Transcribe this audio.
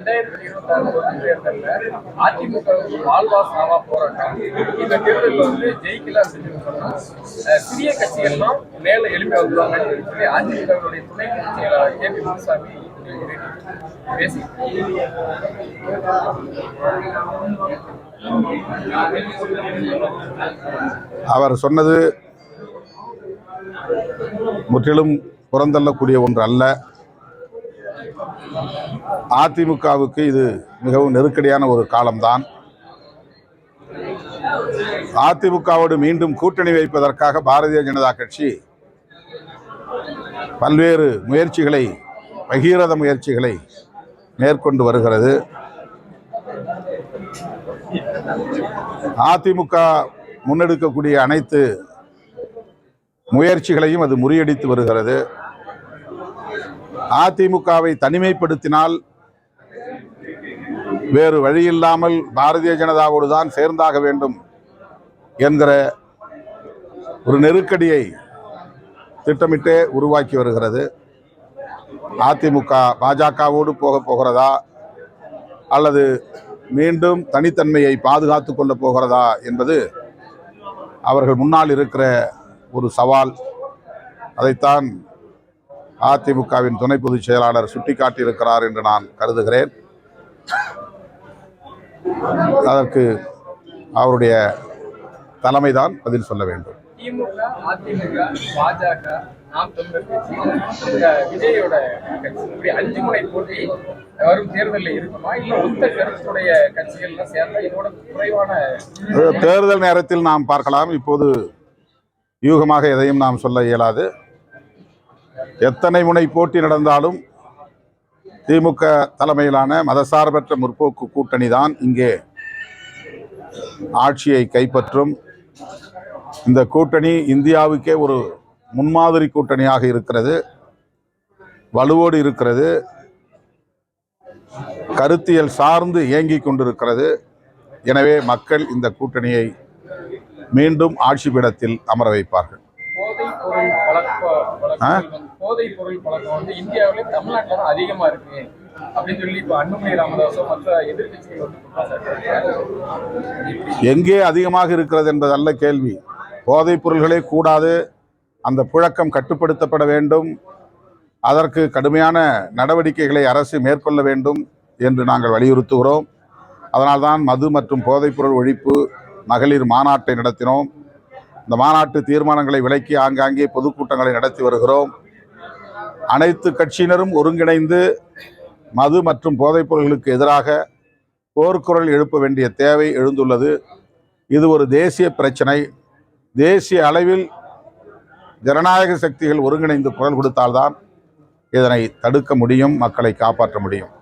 2026 தேர்தலில் அதிமுக வாழ்வா சாவா போராட்டம். இந்த தேர்தலில் ஜெயிக்கல அப்படின்னு சொன்னா சிறிய கட்சிகள்லாம் மேல எழுப்பி வந்துருவாங்கன்னு சொல்லி அதிமுகவுடைய துணை பொதுச் செயலாளர் கே பி முனுசாமி பேசி அவர் சொன்னது முற்றிலும் புறந்தள்ளக்கூடிய ஒன்று அல்ல. அதிமுகவுக்கு இது மிகவும் நெருக்கடியான ஒரு காலம்தான். அதிமுகவோடு மீண்டும் கூட்டணி வைப்பதற்காக பாரதிய ஜனதா கட்சி பல்வேறு முயற்சிகளை, பகீரத முயற்சிகளை மேற்கொண்டு வருகிறது. அதிமுக முன்னெடுக்கக்கூடிய அனைத்து முயற்சிகளையும் அது முறியடித்து வருகிறது. அதிமுகவை தனிமைப்படுத்தினால் வேறு வழியில்லாமல் பாரதிய ஜனதாவோடு தான் சேர்ந்தாக வேண்டும் என்கிற ஒரு நெருக்கடியை திட்டமிட்டே உருவாக்கி வருகிறது. அதிமுக பாஜகவோடு போகிறதா அல்லது மீண்டும் தனித்தன்மையை பாதுகாத்து கொள்ள போகிறதா என்பது அவர்கள் முன்னால் இருக்கிற ஒரு சவால். அதைத்தான் அதிமுகவின் துணை பொதுச் செயலாளர் சுட்டிக்காட்டியிருக்கிறார் என்று நான் கருதுகிறேன். அதற்கு அவருடைய தலைமைதான் பதில் சொல்ல வேண்டும். திமுக, அதிமுக, பாஜக, நாம் தமிழர் கட்சி, விஜயோட கட்சி 5 முனை போட்டி வரும் தேர்தலில் இருக்குமா? இல்ல ஒத்த கருத்துடைய கட்சிகள்லாம் சேர்ந்தா இதோட குறைவான தேர்தல் நேரத்தில் நாம் பார்க்கலாம். இப்போது யூகமாக எதையும் நாம் சொல்ல இயலாது. எத்தனை முனை போட்டி நடந்தாலும் திமுக தலைமையிலான மதசார்பற்ற முற்போக்கு கூட்டணி தான் இங்கே ஆட்சியை கைப்பற்றும். இந்த கூட்டணி இந்தியாவுக்கே ஒரு முன்மாதிரி கூட்டணியாக இருக்கிறது, வலுவோடு இருக்கிறது, கருத்தியல் சார்ந்து இயங்கிக் கொண்டிருக்கிறது. எனவே மக்கள் இந்த கூட்டணியை மீண்டும் ஆட்சி பீடத்தில் அமர வைப்பார்கள். போதைப் பொருள் பழக்கம் இந்தியாவிலே தமிழ்நாட்டில் தான் அதிகமா இருக்கு அப்படின்னு சொல்லி இப்போ அன்புமணி ராமதாஸும் மற்ற எதிர்கட்சிகள் எங்கே அதிகமாக இருக்கிறது என்பதல்ல கேள்வி. போதைப் பொருள்களே கூடாது, அந்த புழக்கம் கட்டுப்படுத்தப்பட வேண்டும், அதற்கு கடுமையான நடவடிக்கைகளை அரசு மேற்கொள்ள வேண்டும் என்று நாங்கள் வலியுறுத்துகிறோம். அதனால்தான் மது மற்றும் போதைப்பொருள் ஒழிப்பு மகளிர் மாநாட்டை நடத்தினோம். இந்த மாநாட்டு தீர்மானங்களை விலக்கி ஆங்காங்கே பொதுக்கூட்டங்களை நடத்தி வருகிறோம். அனைத்து கட்சியினரும் ஒருங்கிணைந்து மது மற்றும் போதைப் பொருள்களுக்கு எதிராக போர்க்குரல் எழுப்ப வேண்டிய தேவை எழுந்துள்ளது. இது ஒரு தேசிய பிரச்சனை. தேசிய அளவில் ஜனநாயக சக்திகள் ஒருங்கிணைந்து குரல் கொடுத்தால்தான் இதனை தடுக்க முடியும், மக்களை காப்பாற்ற முடியும்.